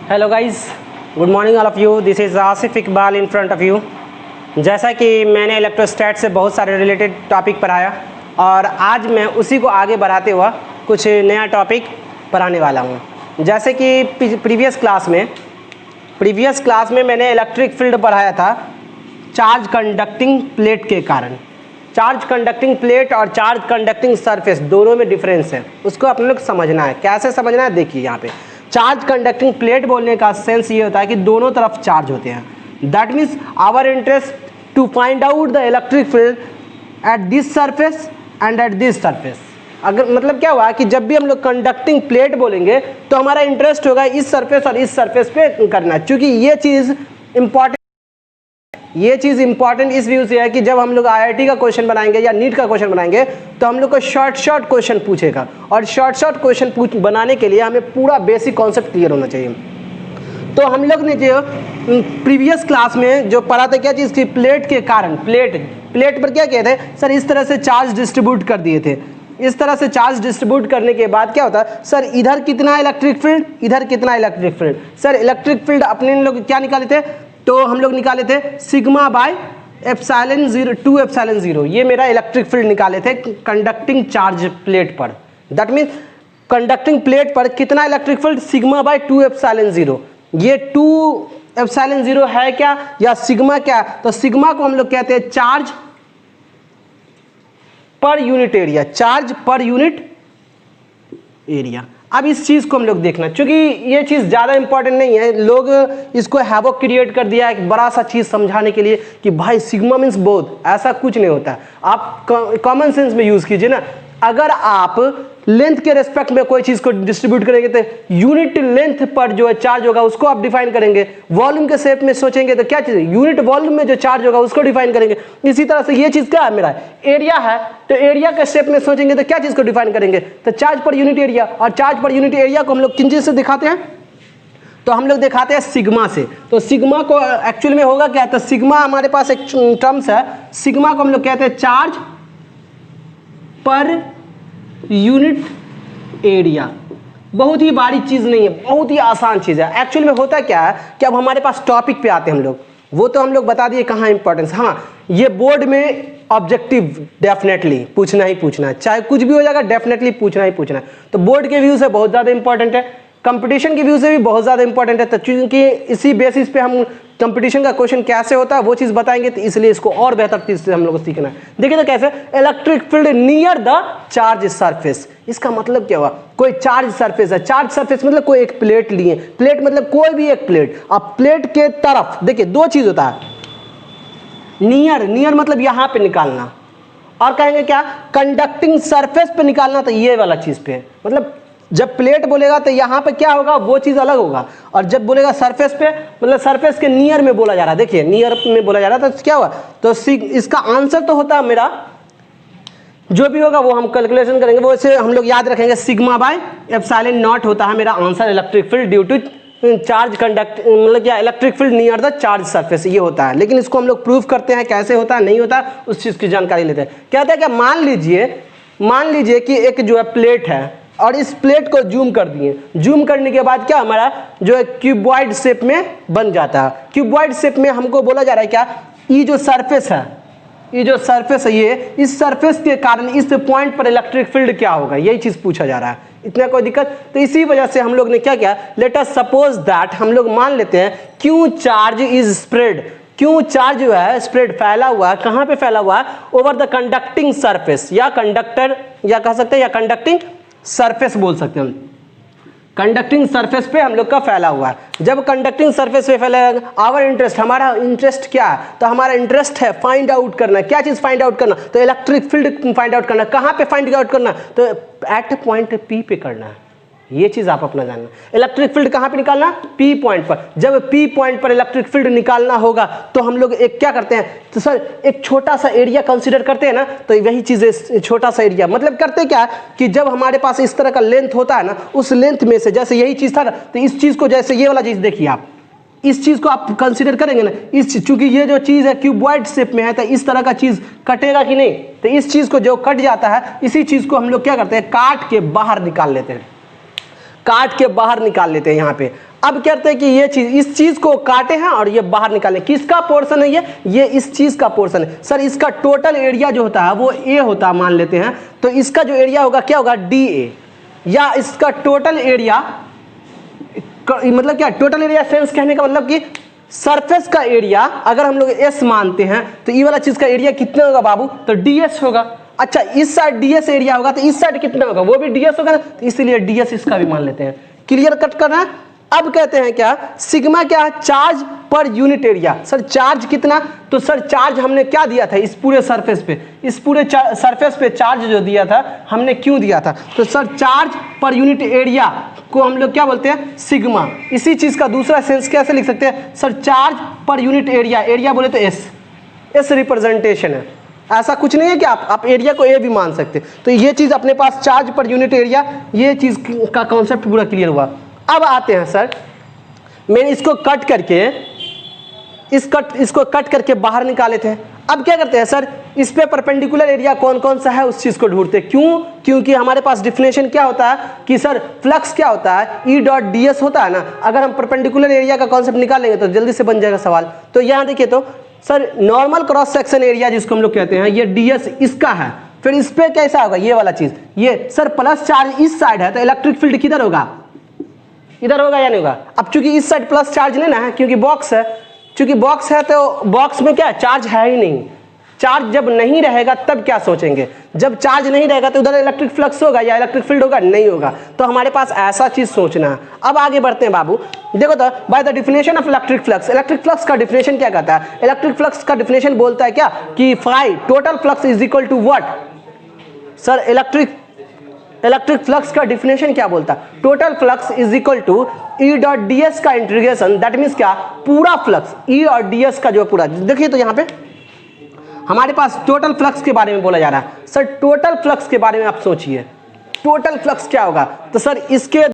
Hello guys, good morning all of you. This is Asif Iqbal in front of you. जैसा कि मैंने इलेक्ट्रोस्टैट से बहुत सारे रिलेटेड टॉपिक पढ़ाया और आज मैं उसी को आगे बढ़ाते हुआ कुछ नया टॉपिक पढ़ाने वाला हूँ। जैसे कि प्रीवियस क्लास में मैंने इलेक्ट्रिक फील्ड पढ़ाया था चार्ज कंडक्टिंग प्लेट के कारण। चार्ज कंडक्टिंग प्लेट और चार्ज कंडक्टिंग सरफेस दोनों में डिफरेंस है, उसको अपने लोग समझना है। कैसे समझना है देखिए, यहाँ पे चार्ज कंडक्टिंग प्लेट बोलने का सेंस ये होता है कि दोनों तरफ चार्ज होते हैं। That means our interest to find out the electric field at this surface and at this surface. अगर मतलब क्या हुआ कि जब भी हम लोग कंडक्टिंग प्लेट बोलेंगे तो हमारा इंटरेस्ट होगा इस सरफेस और इस सरफेस पे करना, क्योंकि ये चीज़ इंपॉर्टेंट इस व्यू से है कि जब हम लोग आईआईटी का क्वेश्चन बनाएंगे या नीट का क्वेश्चन बनाएंगे तो हम लोग को शॉर्ट क्वेश्चन पूछेगा, और शॉर्ट क्वेश्चन बनाने के लिए हमें पूरा बेसिक कॉन्सेप्ट क्लियर होना चाहिए। तो हम लोग ने जो प्रीवियस क्लास में जो पढ़ा था क्या चीज़ थी, प्लेट के कारण। प्लेट पर क्या कहते हैं सर, इस तरह से चार्ज डिस्ट्रीब्यूट कर दिए थे। इस तरह से चार्ज डिस्ट्रीब्यूट करने के बाद क्या होता है सर, इधर कितना इलेक्ट्रिक फील्ड, इधर कितना electric field. Sir electric field अपने लोग क्या निकाले थे, तो हम लोग निकाले थे सिग्मा बाय एप्सिलॉन 0 2 एप्सिलॉन 0। ये मेरा इलेक्ट्रिक फील्ड निकाले थे कंडक्टिंग चार्ज प्लेट पर। दैट मीन्स कंडक्टिंग प्लेट पर कितना electric field, sigma bye 2 epsilon 0। ये 2 एप्सिलॉन 0 है क्या या सिग्मा क्या, तो सिग्मा को हम लोग कहते हैं charge per unit area. Charge per unit area. अब इस चीज़ को हम लोग देखना, क्योंकि ये चीज़ ज़्यादा इंपॉर्टेंट नहीं है। लोग इसको हैवॉक क्रिएट कर दिया है बड़ा सा चीज़ समझाने के लिए कि भाई सिग्मा मीन्स बोथ। ऐसा कुछ नहीं होता, आप कॉमन सेंस में यूज़ कीजिए ना। अगर आप लेंथ के रेस्पेक्ट में कोई चीज़ को डिस्ट्रीब्यूट करेंगे तो यूनिट लेंथ पर जो है चार्ज होगा उसको आप डिफाइन करेंगे। वॉल्यूम के शेप में सोचेंगे तो क्या चीज़ है, यूनिट वॉल्यूम में जो चार्ज होगा उसको डिफाइन करेंगे। इसी तरह से ये चीज़ क्या है, मेरा एरिया है, तो एरिया के शेप में सोचेंगे तो क्या चीज़ को डिफाइन करेंगे, तो चार्ज पर यूनिट एरिया। और चार्ज पर यूनिट एरिया को हम लोग किन चीज़ से दिखाते हैं, तो हम लोग दिखाते हैं सिग्मा से। तो सिग्मा को एक्चुअल में होगा क्या, तो सिग्मा हमारे पास एक टर्म्स है, सिग्मा को हम लोग कहते हैं चार्ज पर यूनिट एरिया। बहुत ही बड़ी चीज़ नहीं है, बहुत ही आसान चीज़ है। एक्चुअल में होता क्या है कि अब हमारे पास टॉपिक पे आते हैं हम लोग, वो तो हम लोग बता दिए कहाँ इंपॉर्टेंस। हाँ, ये बोर्ड में ऑब्जेक्टिव डेफिनेटली पूछना ही पूछना है, चाहे कुछ भी हो जाएगा डेफिनेटली पूछना ही पूछना है। तो बोर्ड के व्यू से बहुत ज़्यादा इंपॉर्टेंट है, कंपटीशन के व्यू से भी बहुत ज़्यादा इंपॉर्टेंट है। तो चूंकि इसी बेसिस पे हम कंपटीशन का क्वेश्चन कैसे होता है वो चीज़ बताएंगे, तो इसलिए इसको और बेहतर चीज़ से हम लोग को सीखना है। देखिए तो कैसे, electric field near the charge surface. इसका मतलब क्या हुआ, कोई चार्ज सरफेस है, चार्ज सरफेस मतलब कोई एक प्लेट लिए, प्लेट मतलब कोई भी एक प्लेट। अब प्लेट के तरफ देखिए दो चीज़ होता है, नियर मतलब यहाँ पे निकालना, और कहेंगे क्या कंडक्टिंग सरफेस पे निकालना, तो ये वाला चीज़ पे। मतलब जब प्लेट बोलेगा तो यहाँ पे क्या होगा, वो चीज़ अलग होगा, और जब बोलेगा सरफेस पे मतलब सरफेस के नियर में बोला जा रहा है। देखिए नियर में बोला जा रहा है तो क्या हुआ, तो इसका आंसर तो होता है मेरा, जो भी होगा वो हम कैलकुलेशन करेंगे, वो इसे हम लोग याद रखेंगे, सिग्मा बाय एप्सिलॉन नॉट होता है मेरा answer electric field due to charge conduct मतलब क्या electric field near the charge surface, ये होता है। लेकिन इसको हम लोग प्रूफ करते हैं, कैसे होता है नहीं होता उस चीज़ की जानकारी लेते हैं। कहते हैं कि मान लीजिए कि एक जो है प्लेट है, और इस प्लेट को जूम कर दिए, जूम करने के बाद क्या हमारा जो है क्यूबॉइड शेप में बन जाता है। क्यूबॉइड शेप में हमको बोला जा रहा है क्या, ये जो सरफेस है, ये इस सरफेस के कारण इस पॉइंट पर इलेक्ट्रिक फील्ड क्या होगा, यही चीज़ पूछा जा रहा है। इतना कोई दिक्कत, तो इसी वजह से हम लोग ने क्या किया, लेट अस सपोज दैट, हम लोग मान लेते हैं क्यों चार्ज इज स्प्रेड, क्यों चार्ज जो है स्प्रेड फैला हुआ है, कहाँ पे फैला हुआ है, ओवर द कंडक्टिंग सरफेस, या कंडक्टर या कह सकते हैं या कंडक्टिंग सरफेस बोल सकते हैं हम। कंडक्टिंग सरफेस पे हम लोग का फैला हुआ है। जब कंडक्टिंग सरफेस पे फैला, आवर इंटरेस्ट, हमारा इंटरेस्ट क्या है, तो हमारा इंटरेस्ट है फाइंड आउट करना। क्या चीज़ फाइंड आउट करना, तो इलेक्ट्रिक फील्ड फाइंड आउट करना। कहाँ पे फाइंड आउट करना, तो एट पॉइंट पी पे करना है। ये चीज़ आप अपना जानना, इलेक्ट्रिक फील्ड कहाँ पे निकालना, पी पॉइंट पर। जब पी पॉइंट पर इलेक्ट्रिक फील्ड निकालना होगा तो हम लोग एक क्या करते हैं, तो सर एक छोटा सा एरिया कंसीडर करते हैं ना, तो वही चीज़ छोटा सा एरिया मतलब करते क्या कि जब हमारे पास इस तरह का लेंथ होता है ना, उस लेंथ में से जैसे यही चीज़ था ना, तो इस चीज़ को जैसे ये वाला चीज़ देखिए आप, इस चीज़ को आप कंसीडर करेंगे ना, इस चूंकि ये जो चीज़ है क्यूबॉइड शेप में है, तो इस तरह का चीज़ कटेगा कि नहीं, तो इस चीज़ को जो कट जाता है, इसी चीज़ को हम लोग क्या करते हैं, काट के बाहर निकाल लेते हैं। काट के बाहर निकाल लेते हैं यहाँ पे। अब कहते हैं कि ये चीज, इस चीज को काटे हैं और ये बाहर निकाले। किसका पोर्शन है ये इस चीज का पोर्शन है। सर इसका टोटल एरिया जो होता है वो ए होता है मान लेते हैं, तो इसका जो एरिया होगा क्या होगा डी ए, या इसका टोटल एरिया मतलब क्या, टोटल एरिया सेंस कहने का मतलब कि सरफेस का एरिया अगर हम लोग एस मानते हैं तो ये वाला चीज का एरिया कितना होगा बाबू, तो ds होगा। अच्छा इस साइड ds एरिया होगा तो इस साइड कितना होगा, वो भी ds होगा ना, तो इसीलिए ds इसका भी मान लेते हैं। क्लियर कट करना है। अब कहते हैं क्या, सिग्मा क्या है, charge per unit area. Sir charge कितना, तो सर चार्ज हमने क्या दिया था इस पूरे सरफेस पे, इस पूरे सरफेस पे चार्ज जो दिया था हमने क्यों दिया था, तो sir charge per unit area को हम लोग क्या बोलते हैं, सिग्मा। इसी चीज का दूसरा सेंस कैसे लिख सकते हैं, sir charge per unit area, area बोले तो एस रिप्रेजेंटेशन है। ऐसा कुछ नहीं है कि आप एरिया को ए भी मान सकते। तो ये चीज अपने पास चार्ज पर यूनिट एरिया, ये चीज का कॉन्सेप्ट पूरा क्लियर हुआ। अब आते हैं सर, मैंने इसको कट करके इसको कट करके बाहर निकाले थे। अब क्या करते हैं सर, इस पे परपेंडिकुलर एरिया कौन कौन सा है उस चीज को ढूंढते हैं। क्यों, क्योंकि हमारे पास डिफिनेशन क्या होता है कि सर फ्लक्स क्या होता है, ई डॉट डी एस होता है ना। अगर हम परपेंडिकुलर एरिया का कॉन्सेप्ट निकालेंगे तो जल्दी से बन जाएगा सवाल। तो यहाँ देखिए, तो sir normal cross section area जिसको हम लोग कहते हैं, ये डी एस इसका है। फिर इस पे कैसा होगा, ये वाला चीज, ये सर प्लस चार्ज इस साइड है तो इलेक्ट्रिक फील्ड किधर होगा, इधर होगा या नहीं होगा। अब चूंकि इस साइड प्लस चार्ज लेना है क्योंकि बॉक्स है, चूंकि बॉक्स है तो बॉक्स में क्या चार्ज है ही नहीं। चार्ज जब नहीं रहेगा तब क्या सोचेंगे, जब चार्ज नहीं रहेगा तो उधर इलेक्ट्रिक फ्लक्स होगा या इलेक्ट्रिक फील्ड होगा, नहीं होगा। तो हमारे पास ऐसा चीज सोचना है। अब आगे बढ़ते हैं बाबू, देखो तो by the definition of electric flux का डिफिनेशन क्या कहता है, इलेक्ट्रिक फ्लक्स का डिफिनेशन बोलता है क्या कि phi total flux is equal to what. Sir electric flux का डिफिनेशन क्या बोलता है, total flux is equal to E dot d s का इंटीग्रेशन, दैट मीन्स क्या, पूरा फ्लक्स ई और डी एस का जो पूरा। देखिए तो यहाँ पे हमारे पास टोटल फ्लक्स के बारे में बोला जा रहा है। सर टोटल फ्लक्स के बारे में आप सोचिए, टोटल फ्लक्स क्या होगा, तो सर इसके